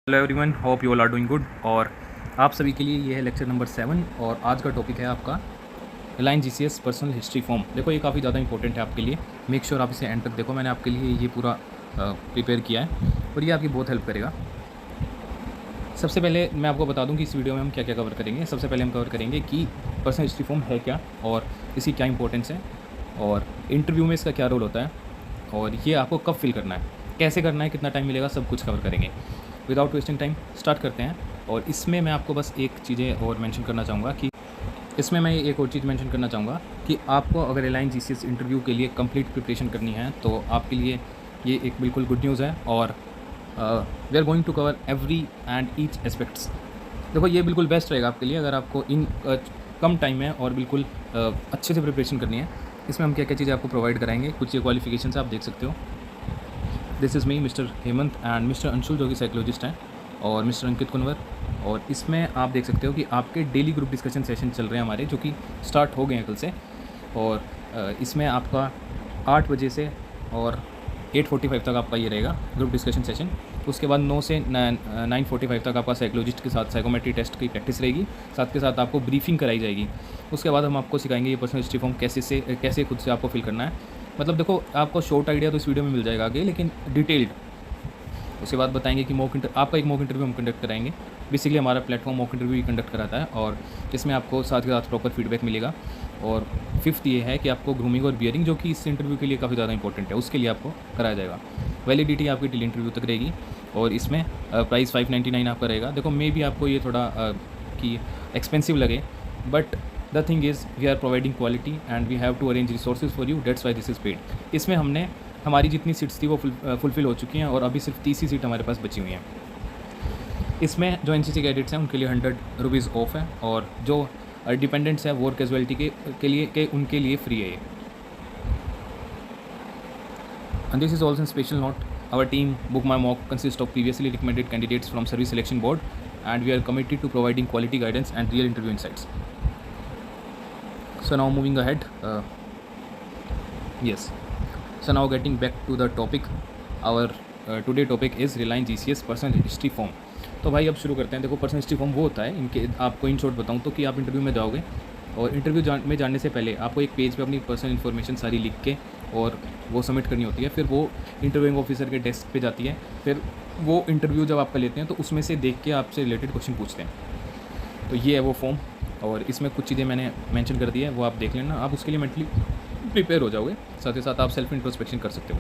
Hello everyone, hope you all are doing good. और आप सभी के लिए ये है लेक्चर नंबर 7 और आज का टॉपिक है आपका Reliance GCS personal history form. देखो ये काफ़ी ज़्यादा इंपॉर्टेंट है आपके लिए, मेक श्योर आप इसे एंड तक देखो। मैंने आपके लिए ये पूरा प्रिपेयर किया है और ये आपकी बहुत हेल्प करेगा। सबसे पहले मैं आपको बता दूं कि इस वीडियो में हम क्या क्या कवर करेंगे। सबसे पहले हम कवर करेंगे कि पर्सनल हिस्ट्री फॉर्म है क्या और इसकी क्या इंपॉर्टेंस है और इंटरव्यू में इसका क्या रोल होता है और ये आपको कब फिल करना है, कैसे करना है, कितना टाइम मिलेगा, सब कुछ कवर करेंगे। विदाउट वेस्टिंग टाइम स्टार्ट करते हैं। और इसमें मैं आपको बस एक चीज़ें और मेंशन करना चाहूँगा कि आपको अगर रिलायंस जीसीएस इंटरव्यू के लिए कंप्लीट प्रिपरेशन करनी है तो आपके लिए ये एक बिल्कुल गुड न्यूज़ है। और we are going to cover every and each aspects. देखो ये बिल्कुल बेस्ट रहेगा आपके लिए अगर आपको इन कम टाइम में और बिल्कुल अच्छे से प्रिपरेशन करनी है। इसमें हम क्या क्या चीज़ें आपको प्रोवाइड कराएंगे, कुछ ये क्वालिफिकेशन आप देख सकते हो। This is me mister Hemant and mister Anshul जो कि साइकोलॉजिस्ट हैं, और मिस्टर अंकित कुंवर। और इसमें आप देख सकते हो कि आपके डेली ग्रुप डिस्कशन सेशन चल रहे हैं हमारे, जो कि स्टार्ट हो गए हैं कल से। और इसमें आपका 8 बजे से और 8:45 तक आपका ये रहेगा ग्रुप डिस्कशन सेशन। उसके बाद 9 से 9:45 तक आपका साइकोलॉजिस्ट के साथ साइकोमेट्री टेस्ट की प्रैक्टिस रहेगी, साथ के साथ आपको ब्रीफिंग कराई जाएगी। उसके बाद हम आपको सिखाएंगे ये पर्सनल हिस्ट्री फॉर्म कैसे खुद से आपको फिल करना है। मतलब देखो आपको शॉर्ट आइडिया तो इस वीडियो में मिल जाएगा आगे, लेकिन डिटेल्ड उसके बाद बताएंगे कि आपका एक मॉक इंटरव्यू हम कंडक्ट कराएंगे। बेसिकली हमारा प्लेटफॉर्म मॉक इंटरव्यू ही कंडक्ट कराता है और इसमें आपको साथ के साथ प्रॉपर फीडबैक मिलेगा। और फिफ्थ ये है कि आपको ग्रूमिंग और बियरिंग, जो कि इस इंटरव्यू के लिए काफ़ी ज़्यादा इंपॉर्टेंट है, उसके लिए आपको कराया जाएगा। वैलिडिटी आपकी टिल इंटरव्यू तक रहेगी और इसमें प्राइस 599 आपका रहेगा। देखो मे भी आपको ये थोड़ा कि एक्सपेंसिव लगे, but the thing is we are providing quality and we have to arrange resources for you, that's why this is paid. इसमें हमने हमारी जितनी सीट्स थी वो फुलफिल हो चुकी हैं और अभी सिर्फ 30 ही सीट हमारे पास बची हुई हैं। इसमें जो एनसीसी कैडेट्स हैं उनके लिए 100 रुपीज़ ऑफ है और जो डिपेंडेंट्स हैं वॉर कैजुअलिटी के उनके लिए फ्री है ये। And this is also a special note. Our team Book My Mock consists of previously recommended candidates from Service Selection Board, and we are committed to providing quality guidance and real interview insights. So now moving ahead, yes. So now getting back to the topic, our today topic is Reliance GCS Personal History Form. तो भाई अब शुरू करते हैं। देखो personal history form वो होता है, इनके आपको इन शॉर्ट बताऊँ तो कि आप इंटरव्यू में जाओगे और इंटरव्यू में जाने से पहले आपको एक पेज पे अपनी पर्सनल इन्फॉर्मेशन सारी लिख के और वो सबमिट करनी होती है। फिर वो इंटरव्यूइंग ऑफिसर के डेस्क पे जाती है। फिर वो इंटरव्यू जब आपका लेते हैं तो उसमें से देख के आपसे रिलेटेड क्वेश्चन पूछते हैं। तो ये है वो फॉर्म और इसमें कुछ चीज़ें मैंने मेंशन कर दी है, वो आप देख लेना। आप उसके लिए मेंटली प्रिपेयर हो जाओगे, साथ ही साथ आप सेल्फ इंट्रोस्पेक्शन कर सकते हो।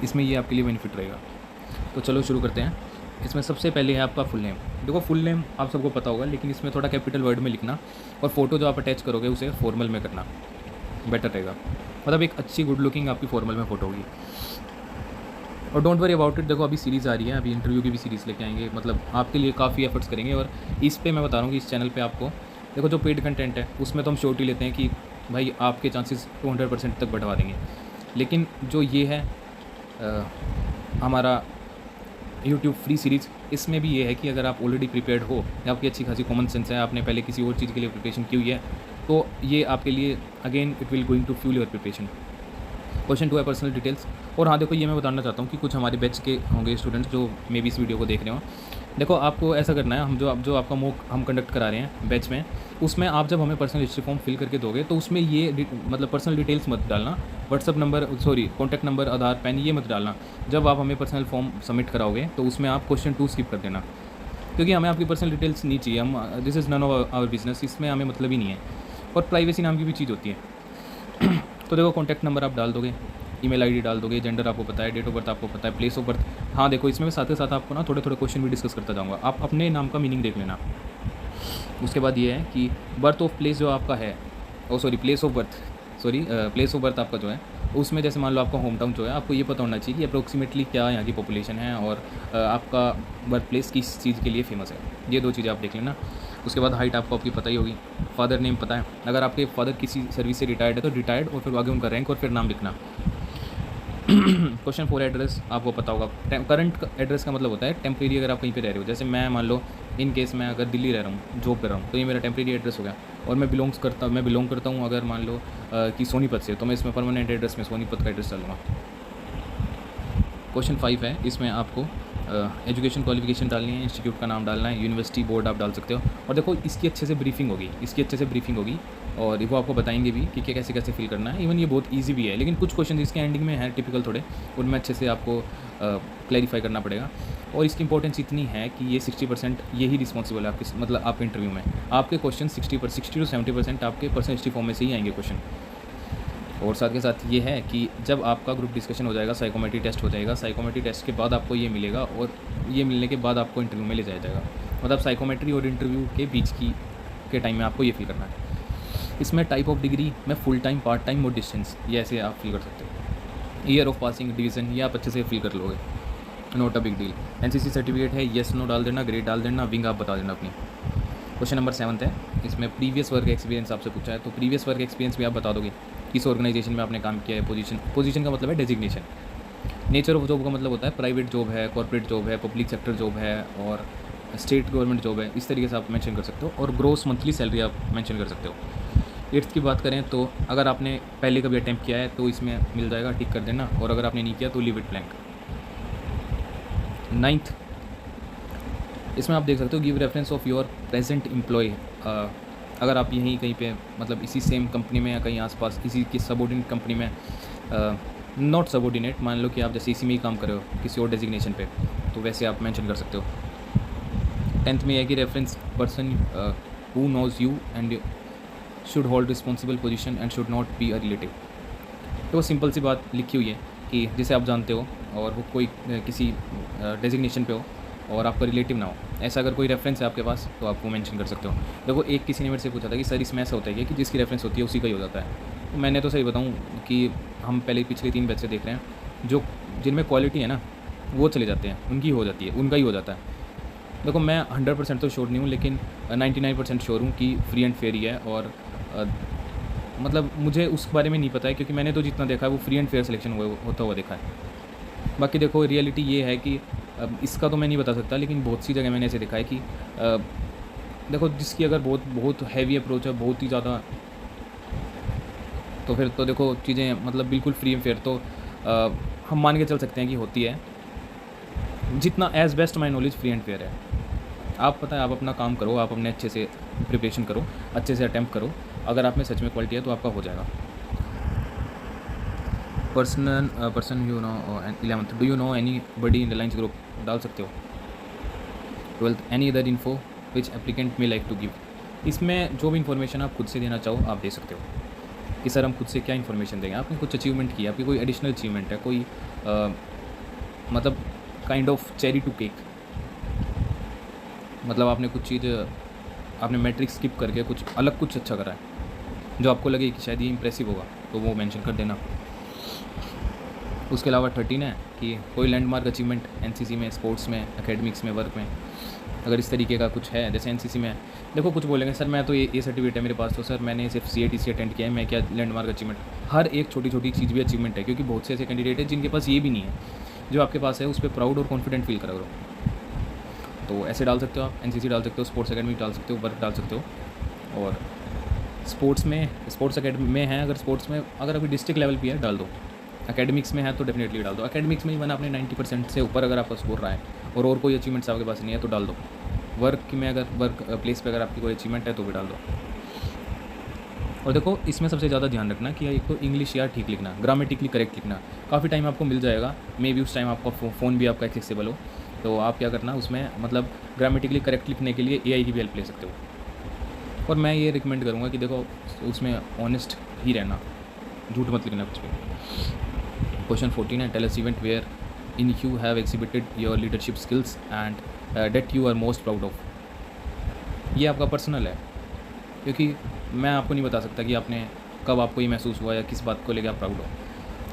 इसमें ये आपके लिए बेनिफिट रहेगा। तो चलो शुरू करते हैं। इसमें सबसे पहले है आपका फुल नेम। देखो फुल नेम आप सबको पता होगा, लेकिन इसमें थोड़ा कैपिटल वर्ड में लिखना और फोटो जो आप अटैच करोगे उसे फॉर्मल में करना बेटर रहेगा। मतलब एक अच्छी गुड लुकिंग आपकी फॉर्मल में फ़ोटो होगी। और डोंट वरी अबाउट इट, देखो अभी सीरीज़ आ रही है, अभी इंटरव्यू की भी सीरीज़ लेके आएंगे, मतलब आपके लिए काफ़ी एफर्ट्स करेंगे। और इस पे मैं बता रहा हूँ कि इस चैनल पे आपको देखो जो पेड कंटेंट है उसमें तो हम श्योरिटी लेते हैं कि भाई आपके चांसेस 200% तक बढ़वा देंगे। लेकिन जो ये है हमारा यूट्यूब फ्री सीरीज़, इसमें भी ये है कि अगर आप ऑलरेडी प्रिपेयर्ड हो या आपकी अच्छी खासी कॉमन सेंस है, आपने पहले किसी और चीज़ के लिए प्रिपरेशन की हुई है, तो ये आपके लिए again it will going to fuel your preparation. Question 2 है पर्सनल डिटेल्स। और हाँ देखो ये मैं बताना चाहता हूँ कि कुछ हमारे बैच के होंगे स्टूडेंट्स जो मे भी इस वीडियो को देख रहे हो। देखो आपको ऐसा करना है, हम जो आपका मॉक हम कंडक्ट करा रहे हैं बैच में, उसमें आप जब हमें पर्सनल हिस्ट्री फॉर्म फिल करके दोगे तो उसमें ये मतलब पर्सनल डिटेल्स मत डालना, व्हाट्सअप नंबर कॉन्टैक्ट नंबर, आधार, पैन, ये मत डालना। जब आप हमें पर्सनल फॉर्म सबमिट कराओगे तो उसमें आप क्वेश्चन 2 स्किप कर देना, क्योंकि हमें आपकी पर्सनल डिटेल्स नहीं चाहिए। हम this is none of our business, इसमें हमें मतलब ही नहीं है। और प्राइवेसी नाम की भी चीज़ होती है। तो देखो कॉन्टैक्ट नंबर आप डाल दोगे, ईमेल आईडी डाल दोगे, जेंडर आपको पता है, डेट ऑफ बर्थ आपको पता है, प्लेस ऑफ बर्थ। हाँ देखो इसमें साथ ही साथ आपको ना थोड़े थोड़े क्वेश्चन भी डिस्कस करता जाऊँगा, आप अपने नाम का मीनिंग देख लेना। उसके बाद ये है कि बर्थ ऑफ प्लेस जो आपका है, प्लेस ऑफ बर्थ आपका जो है उसमें जैसे मान लो आपका होम टाउन जो है, आपको ये पता होना चाहिए कि अप्रोक्सीमेटली क्या यहाँ की पॉपुलेशन है और आपका बर्थ प्लेस किस चीज़ के लिए फेमस है। ये 2 चीज़ें आप देख लेना। उसके बाद हाइट आपको आपकी पता ही होगी, फादर नेम पता है, अगर आपके फादर किसी सर्विस से रिटायर्ड है तो रिटायर्ड, और फिर आगे उनका रैंक और फिर नाम लिखना। क्वेश्चन 4 एड्रेस आपको पता होगा। करंट एड्रेस का मतलब होता है टेम्प्रेरी, अगर आप कहीं पे रह रहे हो। जैसे मैं मान लो इन केस मैं अगर दिल्ली रह रहा हूँ, जॉब कर रहा हूँ, तो ये मेरा टेम्प्रेरी एड्रेस हो गया। और मैं बिलोंग करता हूँ अगर मान लो कि सोनीपत से, तो मैं इसमें परमानेंट एड्रेस में सोनीपत का एड्रेस डालूँगा। क्वेश्चन 5 है, इसमें आपको एजुकेशन क्वालिफिकेशन डालनी है, इंस्टीट्यूट का नाम डालना है, यूनिवर्सिटी बोर्ड आप डाल सकते हो। और देखो इसकी अच्छे से ब्रीफिंग होगी और वो आपको बताएंगे भी कि क्या कैसे कैसे फिल करना है। इवन ये बहुत ईजी भी है, लेकिन कुछ क्वेश्चन इसके एंडिंग में हैं टिपिकल थोड़े, उनमें अच्छे से आपको क्लैरिफाई करना पड़ेगा। और इसकी इंपॉर्टेंस इतनी है कि ये 60% यही रिस्पॉन्सिबल है आपके, मतलब आपके इंटरव्यू में आपके क्वेश्चन 60 टू 70% आपके पर्सनैलिटी फॉर्म में से ही आएंगे क्वेश्चन। और साथ के साथ ये है कि जब आपका ग्रुप डिस्कशन हो जाएगा, साइकोमेट्री टेस्ट हो जाएगा, साइकोमेट्री टेस्ट के बाद आपको ये मिलेगा और ये मिलने के बाद आपको इंटरव्यू में ले जाया जाएगा। मतलब साइकोमेट्री और इंटरव्यू के बीच के टाइम में आपको ये फिल करना है। इसमें टाइप ऑफ डिग्री में फुल टाइम, पार्ट टाइम और डिस्टेंस, ये ऐसे आप फिल कर सकते हो। ईयर ऑफ पासिंग, डिवीज़न, ये आप अच्छे से फिल कर लोगे, not a big deal. NCC certificate है, येस नो डाल देना, ग्रेड डाल देना, विंग आप बता देना अपनी। क्वेश्चन नंबर 7 है, इसमें प्रीवियस वर्क एक्सपीरियंस आपसे पूछा है, तो प्रीवियस वर्क एक्सपीरियंस भी आप बता दोगे किस ऑर्गेनाइजेशन में आपने काम किया है। पोजीशन का मतलब है डेजिग्नेशन। नेचर ऑफ जॉब का मतलब होता है प्राइवेट जॉब है, कॉर्पोरेट जॉब है, पब्लिक सेक्टर जॉब है और स्टेट गवर्नमेंट जॉब है, इस तरीके से आप मेंशन कर सकते हो। और ग्रोस मंथली सैलरी आप मेंशन कर सकते हो। 8th की बात करें तो अगर आपने पहले कभी अटैम्प्ट किया है तो इसमें मिल जाएगा, टिक कर देना, और अगर आपने नहीं किया तो लीव इट ब्लैंक। 9th, इसमें आप देख सकते हो give reference of your present employ. अगर आप यहीं कहीं पे, मतलब इसी सेम कंपनी में या कहीं आसपास किसी की सबऑर्डिनेट कंपनी में, नॉट सबऑर्डिनेट, मान लो कि आप जैसे इसी में ही काम कर रहे हो किसी और डेजिग्नेशन पे, तो वैसे आप मेंशन कर सकते हो। 10th में यह कि reference person who knows you and should hold responsible position and should not be a relative. तो सिंपल सी बात लिखी हुई है कि जिसे आप जानते हो और वो कोई किसी डेजिग्नेशन पे हो और आपका रिलेटिव ना हो, ऐसा अगर कोई रेफरेंस है आपके पास तो आप वो मेंशन कर सकते हो। देखो एक किसी ने मेरे से पूछा था कि सर इसमें ऐसा होता है कि जिसकी रेफरेंस होती है उसी का ही हो जाता है। तो मैंने तो सही बताऊं कि हम पिछले 3 बैच से देख रहे हैं, जो जिनमें क्वालिटी है ना वो चले जाते हैं, उनकी हो जाती है, उनका ही हो जाता है। देखो मैं 100% तो श्योर नहीं हूँ, लेकिन 99% श्योर हूँ कि फ्री एंड फेयर ही है। और मतलब मुझे उस बारे में नहीं पता है, क्योंकि मैंने तो जितना देखा है वो फ्री एंड फेयर सिलेक्शन होता हुआ देखा है। बाकी देखो रियलिटी ये है कि इसका तो मैं नहीं बता सकता, लेकिन बहुत सी जगह मैंने ऐसे देखा है कि देखो जिसकी अगर बहुत हैवी अप्रोच है, बहुत ही ज़्यादा, तो फिर तो देखो चीज़ें मतलब बिल्कुल फ्री एंड फेयर तो हम मान के चल सकते हैं कि होती है। जितना as best my knowledge free and fair है। आप पता है, आप अपना काम करो, आप अपने अच्छे से प्रिपरेशन करो, अच्छे से अटैम्प्ट करो, अगर आप में सच में क्वालिटी है तो आपका हो जाएगा। Person you know. 11th, do you know anybody in Reliance group, डाल सकते हो। 12th, any other info which applicant may like to give. इसमें जो भी इन्फॉर्मेशन आप खुद से देना चाहो आप दे सकते हो कि सर हम खुद से क्या इन्फॉर्मेशन देंगे। आपने कुछ अचीवमेंट किया, आपकी कोई एडिशनल अचीवमेंट है, कोई मतलब kind of cherry to cake, मतलब आपने कुछ चीज़, आपने मैट्रिक स्किप करके कुछ अलग कुछ अच्छा करा है जो आपको लगे कि शायद ये इंप्रेसिव होगा, तो वो मेंशन कर देना। उसके अलावा 13 है कि कोई लैंडमार्क अचीवमेंट एनसीसी में, स्पोर्ट्स में, एकेडमिक्स में, वर्क में, अगर इस तरीके का कुछ है। जैसे एनसीसी में देखो कुछ बोलेंगे सर मैं तो ये सर्टिफिकेट है मेरे पास, तो सर मैंने सिर्फ CATC अटेंड किया है, मैं क्या लैंडमार्क अचीवमेंट। हर एक छोटी छोटी चीज़ भी अचीवमेंट है, क्योंकि बहुत से ऐसे कैंडिडेट हैं जिनके पास ये भी नहीं है, जो आपके पास है उस पर प्राउड और कॉन्फिडेंट फील करा करो। तो ऐसे डाल सकते हो आप, एनसीसी डाल सकते हो, स्पोर्ट्स अकेडमी डाल सकते हो, वर्क डाल सकते हो। और स्पोर्ट्स अकेडमी में है, अगर स्पोर्ट्स में अगर अभी डिस्ट्रिक्ट लेवल भी है डाल दो, एकेडमिक्स में है तो डेफिनेटली डाल दो। एकेडमिक्स में ही मैंने अपने 90% से ऊपर अगर आपका स्कोर रहा है और कोई अचीवमेंट्स आपके पास नहीं है तो डाल दो। वर्क में अगर वर्क प्लेस पे अगर आपकी कोई अचीवमेंट है तो भी डाल दो। और देखो इसमें सबसे ज़्यादा ध्यान रखना कि एक तो इंग्लिश यार ठीक लिखना, ग्रामेटिकली करेक्ट लिखना। काफ़ी टाइम आपको मिल जाएगा, मे बी उस टाइम आपका फ़ोन भी आपका एक्सेसिबल हो, तो आप क्या करना उसमें, मतलब ग्रामेटिकली करेक्ट लिखने के लिए AI की भी हेल्प ले सकते हो। और मैं ये रिकमेंड करूँगा कि देखो उसमें ऑनेस्ट ही रहना, झूठ मत लिखना कुछ भी। क्वेश्चन 14 है, tell us event wherein you have exhibited your leadership skills and that you are most proud of. ये आपका पर्सनल है, क्योंकि मैं आपको नहीं बता सकता कि आपने कब आपको ये महसूस हुआ या किस बात को लेकर आप प्राउड हो।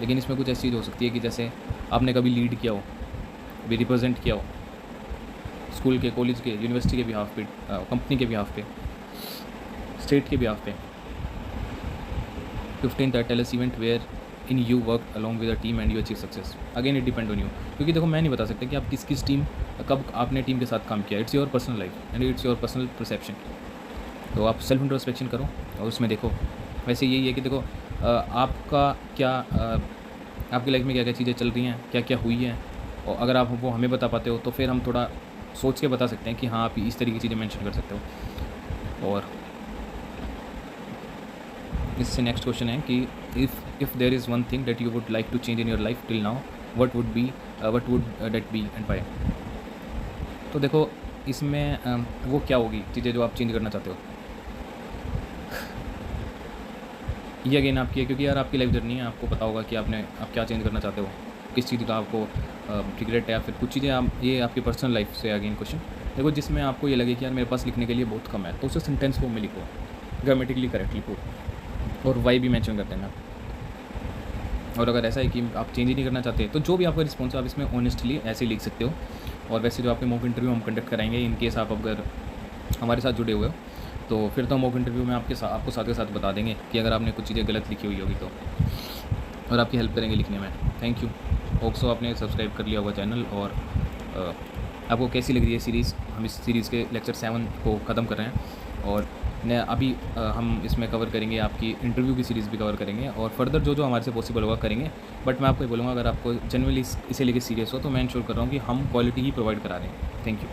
लेकिन इसमें कुछ ऐसी चीज़ हो सकती है कि जैसे आपने कभी लीड किया हो, कभी रिप्रेजेंट किया हो, स्कूल के, कॉलेज के, यूनिवर्सिटी के बिहाफ पे, कंपनी के बिहाफ पे, स्टेट के बिहाफ पे। 15th, tell us event wherein you work along with a team and you achieve success. Again it depend on you, क्योंकि देखो मैं नहीं बता सकता कि आप किस टीम, कब आपने टीम के साथ काम किया। It's your personal life and it's your personal perception. तो आप सेल्फ इंट्रोस्पेक्शन करो और उसमें देखो। वैसे यही है कि देखो आपका क्या आपकी लाइफ में क्या क्या चीज़ें चल रही हैं, क्या क्या हुई हैं, और अगर आप वो हमें बता पाते हो तो फिर हम थोड़ा सोच के बता सकते हैं कि हाँ आप इस तरह की चीज़ें मेंशन कर सकते हो। और इससे नेक्स्ट क्वेश्चन है कि if there is one thing that you would like to change in your life till now, what would that be and why. तो देखो इसमें वो क्या होगी चीज़ें जो आप चेंज करना चाहते हो, ये अगेन आपकी है, क्योंकि यार आपकी लाइफ जर्नी है, आपको पता होगा कि आप क्या चेंज करना चाहते हो, किस चीज़ का आपको रिग्रेट है, या फिर कुछ चीज़ें आप, ये आपकी पर्सनल लाइफ से अगेन क्वेश्चन। देखो जिसमें आपको ये लगे कि यार मेरे पास लिखने के लिए बहुत कम है, तो उसे सेंटेंस फॉर्म में लिखो, ग्रामेटिकली करेक्ट लिखो, और वाई भी मेंशन कर देना। और अगर ऐसा है कि आप चेंज ही नहीं करना चाहते, तो जो भी आपका रिस्पॉन्स है आप इसमें ऑनेस्टली ऐसे लिख सकते हो। और वैसे जो आपके मॉक इंटरव्यू हम कंडक्ट कराएंगे, इन केस आप अगर हमारे साथ जुड़े हुए हो, तो फिर तो मॉक इंटरव्यू में आपको साथ के साथ बता देंगे कि अगर आपने कुछ चीज़ें गलत लिखी हुई होगी तो, और आपकी हेल्प करेंगे लिखने में। Thank you. होप्सो आपने सब्सक्राइब कर लिया होगा चैनल। और आपको कैसी लग रही है सीरीज़? हम इस सीरीज़ के लेक्चर 7 को ख़त्म कर रहे हैं, और अभी हम इसमें कवर करेंगे, आपकी इंटरव्यू की सीरीज़ भी कवर करेंगे, और फर्दर जो हमारे से पॉसिबल होगा करेंगे। बट मैं आपको ये बोलूँगा, अगर आपको जनरली इसे लेके सीरियस हो तो मैं इंश्योर कर रहा हूँ कि हम क्वालिटी ही प्रोवाइड करा रहे हैं। Thank you.